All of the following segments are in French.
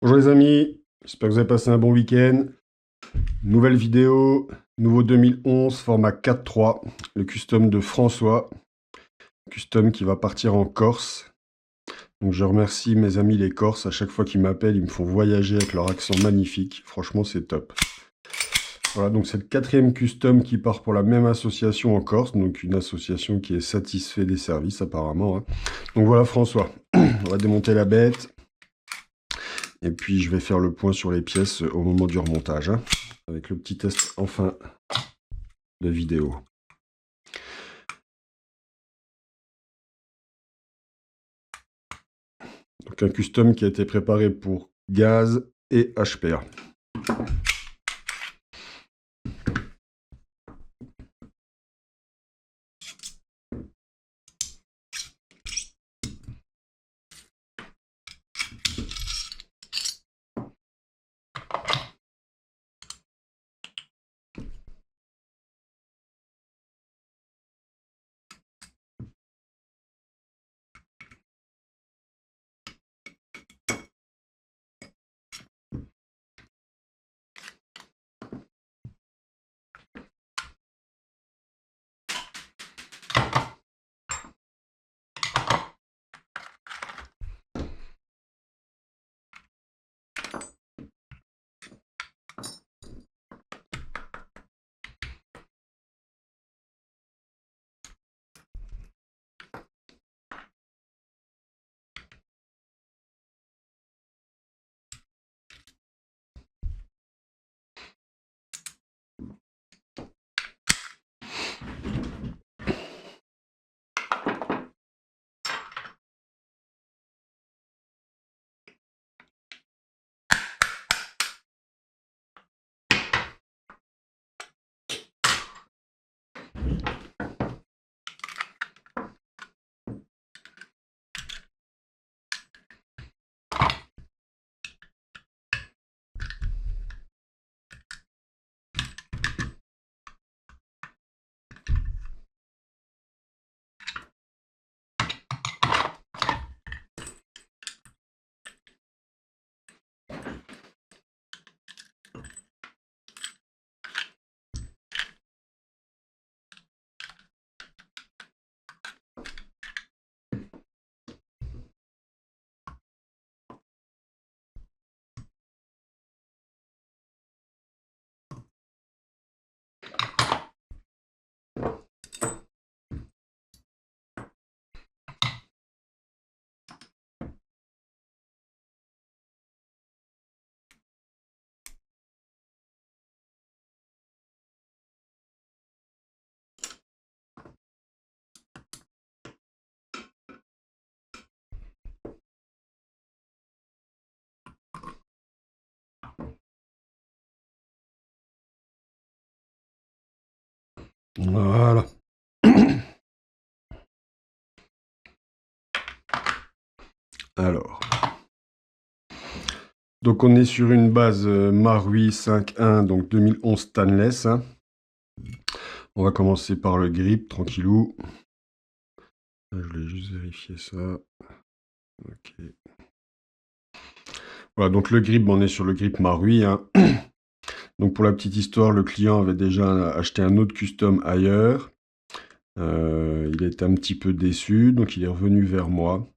Bonjour les amis, j'espère que vous avez passé un bon week-end. Nouvelle vidéo, nouveau 2011, format 4.3, le custom de François, custom qui va partir en Corse. Donc je remercie mes amis les Corses, à chaque fois qu'ils m'appellent, ils me font voyager avec leur accent magnifique. Franchement, c'est top. Voilà, donc c'est le 4e custom qui part pour la même association en Corse, donc une association qui est satisfaite des services apparemment, hein. Donc voilà François, on va démonter la bête. Et puis je vais faire le point sur les pièces au moment du remontage, hein, avec le petit test en fin de vidéo. Donc un custom qui a été préparé pour gaz et HPA. Voilà. Alors. Donc on est sur une base Marui 5.1, donc 2011 stainless, hein. On va commencer par le grip, tranquillou. Je voulais juste vérifier ça. Ok. Voilà, donc le grip, on est sur le grip Marui, hein. Donc pour la petite histoire, le client avait déjà acheté un autre custom ailleurs. Il était un petit peu déçu, donc il est revenu vers moi.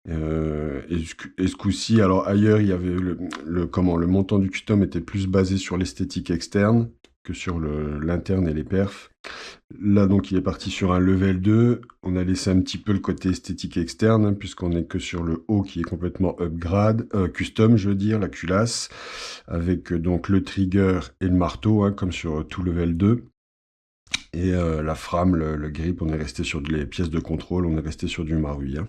Et ce coup-ci, alors ailleurs, il y avait le montant du custom était plus basé sur l'esthétique externe que sur l'interne et les perfs. Là, donc, il est parti sur un level 2. On a laissé un petit peu le côté esthétique externe, hein, puisqu'on est que sur le haut qui est complètement custom, je veux dire, la culasse, avec donc le trigger et le marteau, hein, comme sur tout level 2. Et la frame, le grip, on est resté sur les pièces de contrôle, on est resté sur du Marui, hein.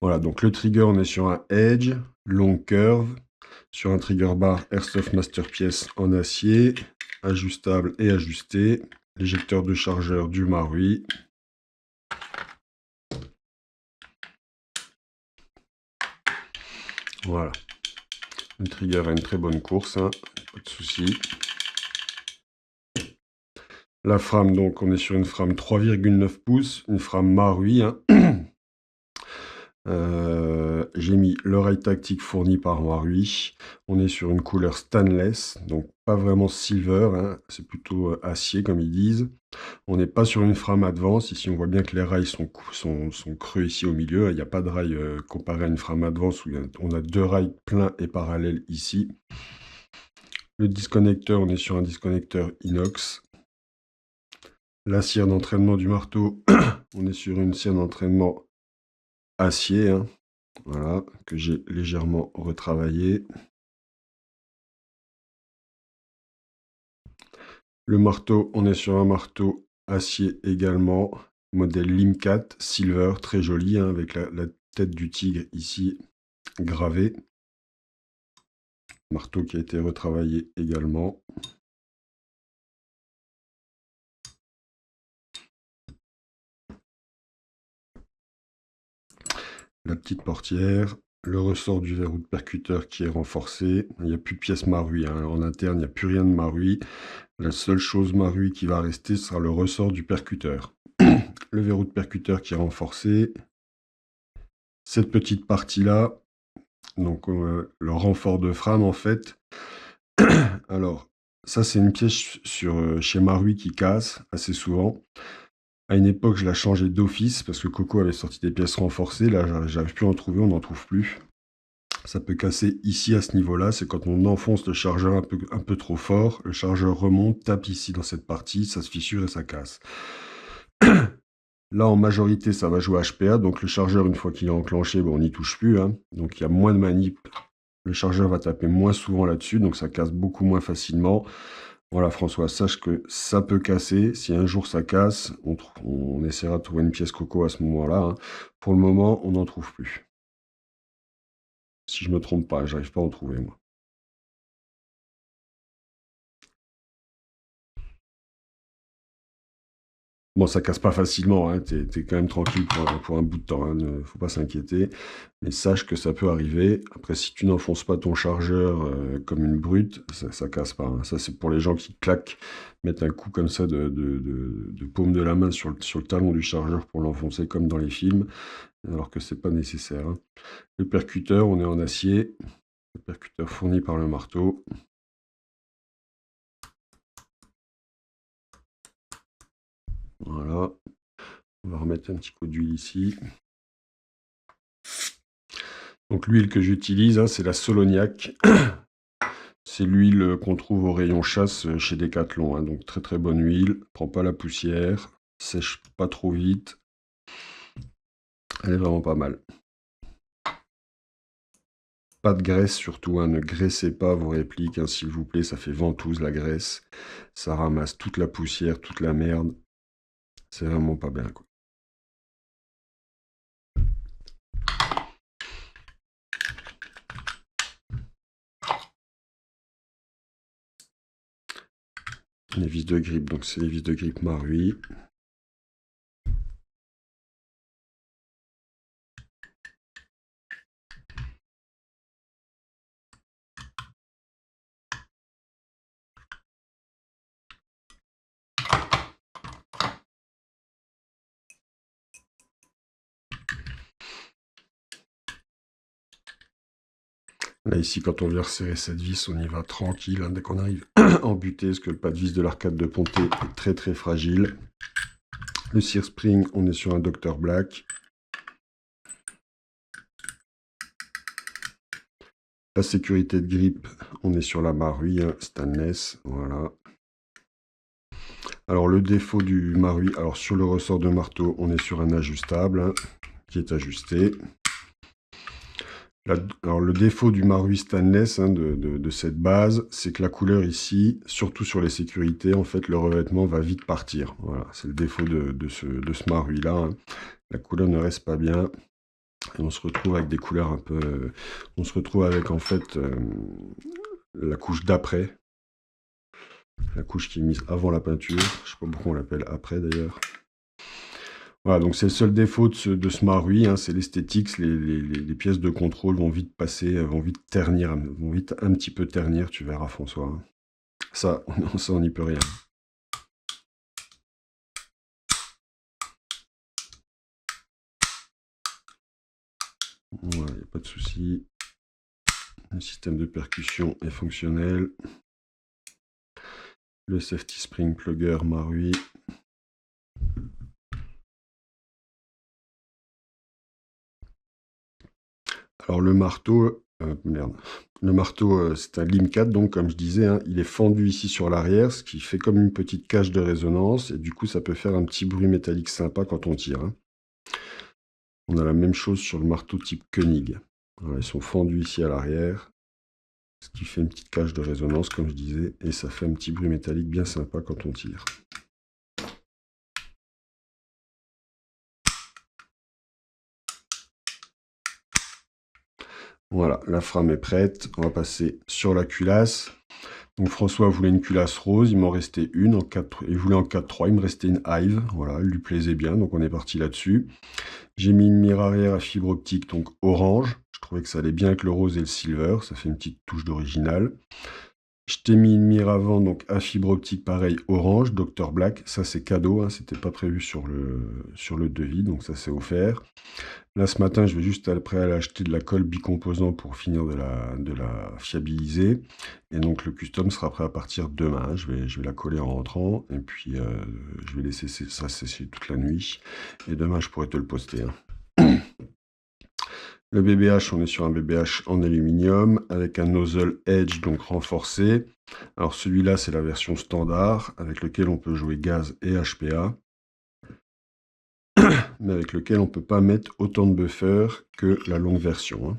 Voilà, donc le trigger, on est sur un Edge, long curve, sur un trigger bar Airsoft Masterpiece en acier, ajustable et ajusté, l'éjecteur de chargeur du Marui. Voilà, le trigger a une très bonne course, hein, pas de souci. La frame, donc, on est sur une frame 3,9 pouces, une frame Marui, hein. J'ai mis le rail tactique fourni par Marui. On est sur une couleur stainless, donc pas vraiment silver, hein, c'est plutôt acier comme ils disent. On n'est pas sur une frame advance. Ici, on voit bien que les rails sont creux ici au milieu. Il n'y a pas de rail comparé à une frame advance où on a deux rails pleins et parallèles ici. Le disconnecteur, on est sur un disconnecteur inox. La cire d'entraînement du marteau, on est sur une cire d'entraînement acier, hein, voilà, que j'ai légèrement retravaillé. Le marteau, on est sur un marteau acier également, modèle Limcat Silver, très joli, hein, avec la tête du tigre ici gravée. Marteau qui a été retravaillé également. La petite portière, le ressort du verrou de percuteur qui est renforcé. Il n'y a plus de pièces Marui, hein. En interne, il n'y a plus rien de Marui. La seule chose Marui qui va rester sera le ressort du percuteur. Le verrou de percuteur qui est renforcé. Cette petite partie-là, donc le renfort de frame en fait. Alors, ça c'est une pièce chez Marui qui casse assez souvent. À une époque, je la changeais d'office parce que Coco avait sorti des pièces renforcées. Là, j'arrive plus à en trouver, on n'en trouve plus. Ça peut casser ici à ce niveau-là. C'est quand on enfonce le chargeur un peu trop fort. Le chargeur remonte, tape ici dans cette partie, ça se fissure et ça casse. Là, en majorité, ça va jouer HPA. Donc le chargeur, une fois qu'il est enclenché, bon, on n'y touche plus, hein. Donc il y a moins de manip. Le chargeur va taper moins souvent là-dessus, donc ça casse beaucoup moins facilement. Voilà, François, sache que ça peut casser. Si un jour ça casse, on essaiera de trouver une pièce Coco à ce moment-là, hein. Pour le moment, on n'en trouve plus. Si je me trompe pas, j'arrive pas à en trouver, moi. Bon, ça casse pas facilement, hein. T'es quand même tranquille pour un bout de temps, hein. Ne faut pas s'inquiéter. Mais sache que ça peut arriver. Après, si tu n'enfonces pas ton chargeur comme une brute, ça casse pas, hein. Ça, c'est pour les gens qui claquent, mettent un coup comme ça de paume de la main sur le talon du chargeur pour l'enfoncer comme dans les films, alors que c'est pas nécessaire, hein. Le percuteur, on est en acier. Le percuteur fourni par le marteau. Voilà. On va remettre un petit coup d'huile ici. Donc l'huile que j'utilise, hein, c'est la Soloniac. C'est l'huile qu'on trouve au rayon chasse chez Decathlon, hein. Donc très très bonne huile, prend pas la poussière, sèche pas trop vite. Elle est vraiment pas mal. Pas de graisse surtout, hein, ne graissez pas vos répliques, hein, s'il vous plaît, ça fait ventouse la graisse. Ça ramasse toute la poussière, toute la merde. C'est vraiment pas bien, quoi. Les vis de grippe, donc c'est les vis de grippe Marui. Là, ici, quand on vient resserrer cette vis, on y va tranquille, hein, dès qu'on arrive en butée, parce que le pas de vis de l'arcade de Ponté est très très fragile. Le Sear Spring, on est sur un Dr Black. La sécurité de grippe, on est sur la Marui, hein, stainless, voilà. Alors le défaut du Marui, alors sur le ressort de marteau, on est sur un ajustable, hein, qui est ajusté. Alors le défaut du Marui stainless, hein, de cette base, c'est que la couleur ici, surtout sur les sécurités, en fait le revêtement va vite partir. Voilà, c'est le défaut de ce Marui là, hein. La couleur ne reste pas bien. Et on se retrouve avec des couleurs un peu... on se retrouve avec en fait la couche d'après. La couche qui est mise avant la peinture. Je sais pas pourquoi on l'appelle après d'ailleurs. Voilà, donc c'est le seul défaut de ce Marui, hein, c'est l'esthétique. Les pièces de contrôle vont vite passer, vont vite ternir, vont vite un petit peu ternir, tu verras François, hein. Ça, on n'y peut rien. Voilà, il n'y a pas de souci. Le système de percussion est fonctionnel. Le safety spring plugger Marui. Alors le marteau, Le marteau, c'est un Limcat, donc comme je disais, hein, il est fendu ici sur l'arrière, ce qui fait comme une petite cage de résonance, et du coup ça peut faire un petit bruit métallique sympa quand on tire, hein. On a la même chose sur le marteau type Koenig. Voilà, ils sont fendus ici à l'arrière, ce qui fait une petite cage de résonance, comme je disais, et ça fait un petit bruit métallique bien sympa quand on tire. Voilà, la frame est prête. On va passer sur la culasse. Donc François voulait une culasse rose, il m'en restait une en 4, il voulait en 4-3, il me restait une Hive, voilà, elle lui plaisait bien, donc on est parti là-dessus. J'ai mis une mire arrière à fibre optique, donc orange. Je trouvais que ça allait bien avec le rose et le silver, ça fait une petite touche d'original. Je t'ai mis une mire avant, donc à fibre optique, pareil, orange, Dr Black. Ça, c'est cadeau, hein, c'était pas prévu sur le devis, donc ça, c'est offert. Là, ce matin, je vais juste après aller acheter de la colle bicomposant pour finir de la fiabiliser. Et donc, le custom sera prêt à partir demain. Je vais la coller en rentrant, et puis je vais laisser ça sécher toute la nuit. Et demain, je pourrai te le poster, hein. Le BBH, on est sur un BBH en aluminium avec un nozzle Edge, donc renforcé. Alors celui-là, c'est la version standard avec lequel on peut jouer gaz et HPA, mais avec lequel on ne peut pas mettre autant de buffer que la longue version, hein.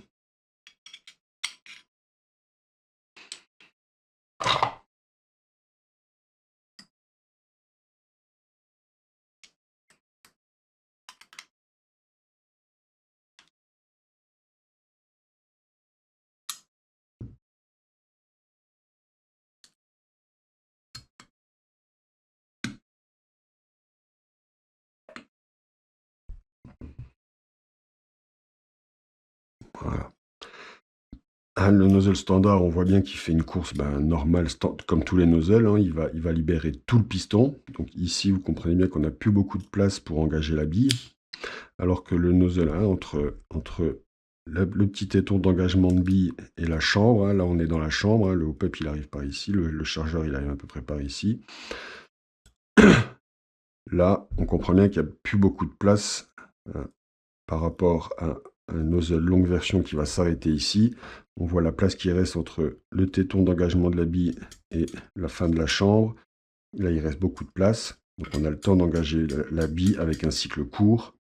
Voilà. Ah, le nozzle standard, on voit bien qu'il fait une course normale, comme tous les nozzles, hein. Il va libérer tout le piston. Donc ici, vous comprenez bien qu'on n'a plus beaucoup de place pour engager la bille. Alors que le nozzle, hein, entre le petit téton d'engagement de bille et la chambre, hein, là on est dans la chambre, hein, le hop-up il arrive par ici, le chargeur il arrive à peu près par ici. Là, on comprend bien qu'il n'y a plus beaucoup de place par rapport à un nozzle longue version qui va s'arrêter ici. On voit la place qui reste entre le téton d'engagement de la bille et la fin de la chambre. Là, il reste beaucoup de place. Donc on a le temps d'engager la bille avec un cycle court.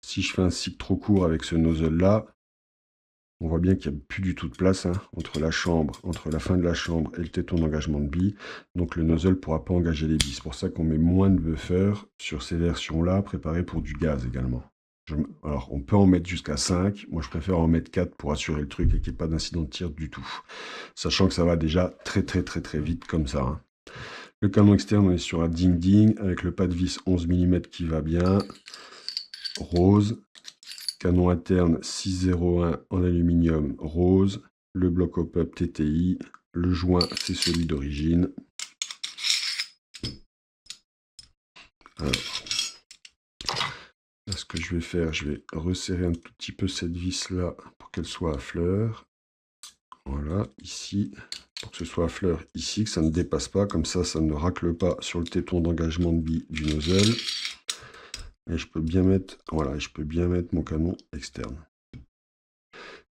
Si je fais un cycle trop court avec ce nozzle-là, on voit bien qu'il n'y a plus du tout de place, hein, entre la fin de la chambre et le téton d'engagement de bille. Donc le nozzle ne pourra pas engager les billes. C'est pour ça qu'on met moins de buffer sur ces versions-là, préparées pour du gaz également. Alors, on peut en mettre jusqu'à 5. Moi, je préfère en mettre 4 pour assurer le truc et qu'il n'y ait pas d'incident de tir du tout. Sachant que ça va déjà très très très très vite comme ça, hein. Le canon externe, on est sur un ding-ding avec le pas de vis 11 mm qui va bien. Rose. Canon interne 601 en aluminium rose. Le bloc hop-up TTI. Le joint, c'est celui d'origine. Alors, là, ce que je vais faire, je vais resserrer un tout petit peu cette vis-là pour qu'elle soit à fleur. Voilà, ici, pour que ce soit à fleur ici, que ça ne dépasse pas, comme ça ne racle pas sur le téton d'engagement de bille du nozzle. Et je peux bien mettre, voilà, je peux bien mettre mon canon externe.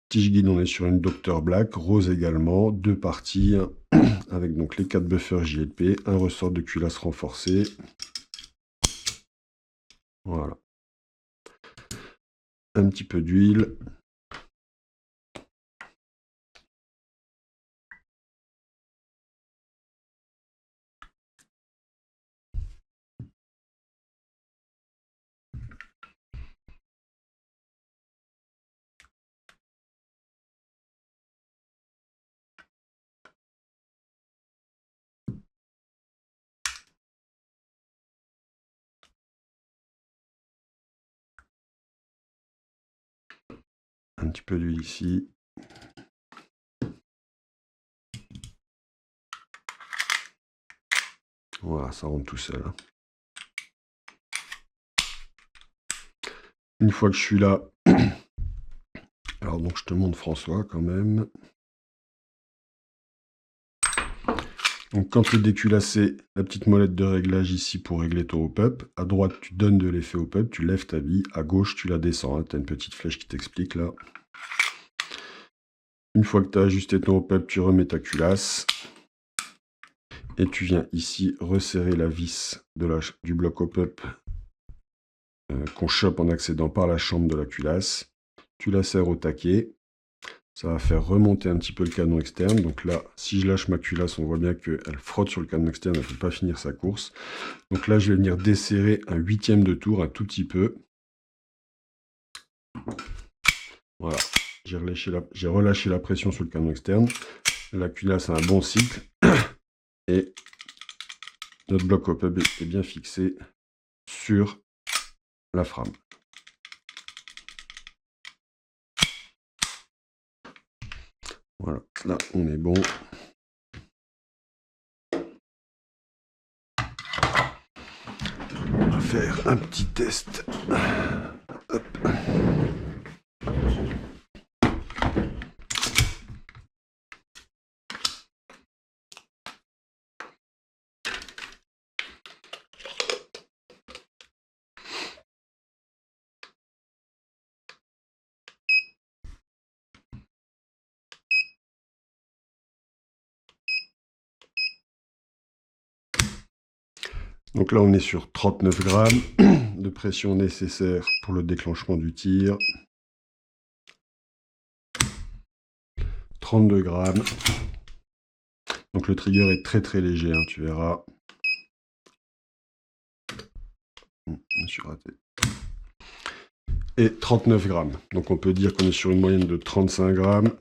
Tige guide, on est sur une Dr Black, rose également, 2 parties, avec donc les 4 buffers JLP, un ressort de culasse renforcé. Voilà. Un petit peu d'huile. Un petit peu d'huile ici. Voilà, ça rentre tout seul, hein. Une fois que je suis là, Alors donc je te montre François quand même. Donc quand tu es déculassé, la petite molette de réglage ici pour régler ton hop-up. À droite, tu donnes de l'effet hop-up, tu lèves ta bille. À gauche, tu la descends. Hein. Tu as une petite flèche qui t'explique là. Une fois que tu as ajusté ton hop-up, tu remets ta culasse. Et tu viens ici resserrer la vis du bloc hop-up qu'on chope en accédant par la chambre de la culasse. Tu la serres au taquet. Ça va faire remonter un petit peu le canon externe. Donc là, si je lâche ma culasse, on voit bien qu'elle frotte sur le canon externe, elle ne peut pas finir sa course. Donc là, je vais venir desserrer un 1/8 de tour, un tout petit peu. Voilà, j'ai relâché la pression sur le canon externe. La culasse a un bon cycle. Et notre bloc hop-up est bien fixé sur la frame. Voilà, là on est bon. On va faire un petit test. Hop. Donc là, on est sur 39 grammes de pression nécessaire pour le déclenchement du tir. 32 grammes. Donc le trigger est très très léger, hein, tu verras. Je me suis raté. Et 39 grammes. Donc on peut dire qu'on est sur une moyenne de 35 grammes.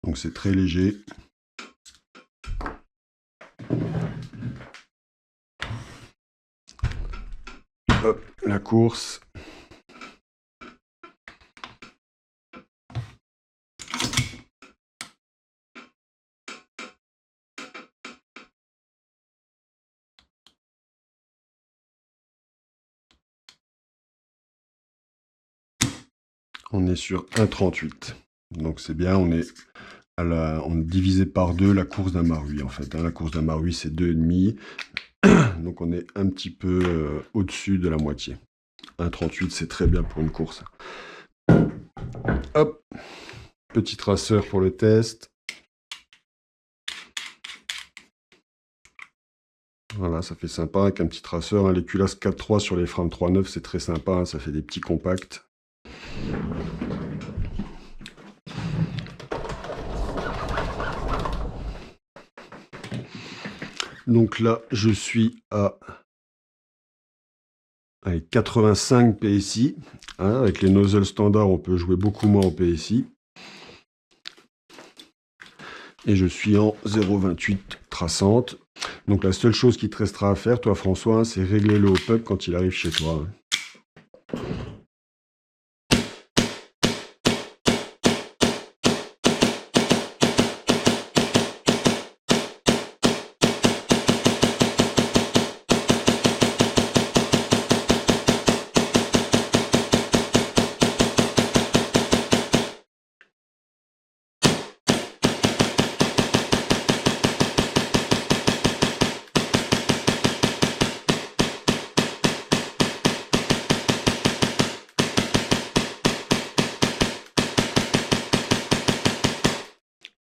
Donc c'est très léger. Hop, la course. On est sur 1,38. Donc c'est bien, on est divisé par 2 la course d'un Marui en fait. Hein. La course d'un Marui c'est 2,5. Donc on est un petit peu au-dessus de la moitié. 1,38 c'est très bien pour une course. Hop, petit traceur pour le test. Voilà, ça fait sympa avec un petit traceur. Hein. Les culasses 4.3 sur les frames 3.9, c'est très sympa. Hein. Ça fait des petits compacts. Donc là, je suis à 85 PSI. Hein. Avec les nozzles standards, on peut jouer beaucoup moins en PSI. Et je suis en 0,28 traçante. Donc la seule chose qui te restera à faire, toi François, c'est régler le hop-up quand il arrive chez toi.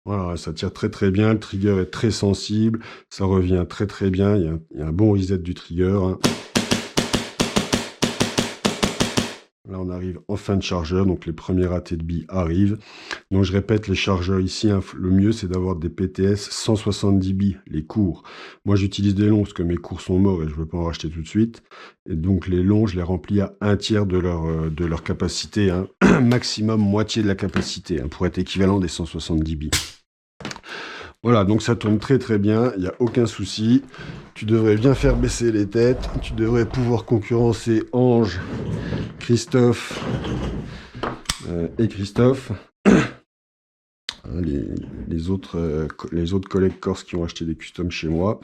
Voilà, ça tire très très bien, le trigger est très sensible, ça revient très très bien, il y a un bon reset du trigger. Hein. Là on arrive en fin de chargeur, donc les premiers ratés de billes arrivent. Donc je répète, les chargeurs ici, hein, le mieux c'est d'avoir des PTS 170 billes, les courts. Moi j'utilise des longs parce que mes courts sont morts et je ne veux pas en racheter tout de suite. Et donc les longs, je les remplis à 1/3 de leur capacité, hein. Maximum moitié de la capacité, hein, pour être équivalent des 170 billes. Voilà, donc ça tourne très très bien, il n'y a aucun souci. Tu devrais bien faire baisser les têtes, tu devrais pouvoir concurrencer Ange, Christophe et Christophe. Les autres collègues corses qui ont acheté des customs chez moi.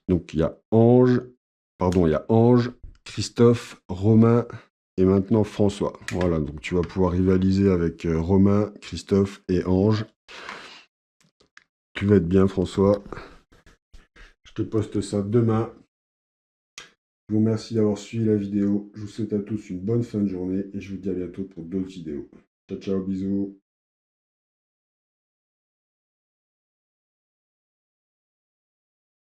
Donc il y a Ange, Christophe, Romain et maintenant François. Voilà, donc tu vas pouvoir rivaliser avec Romain, Christophe et Ange. Tu vas être bien, François. Je te poste ça demain. Je vous remercie d'avoir suivi la vidéo. Je vous souhaite à tous une bonne fin de journée et je vous dis à bientôt pour d'autres vidéos. Ciao, ciao, bisous.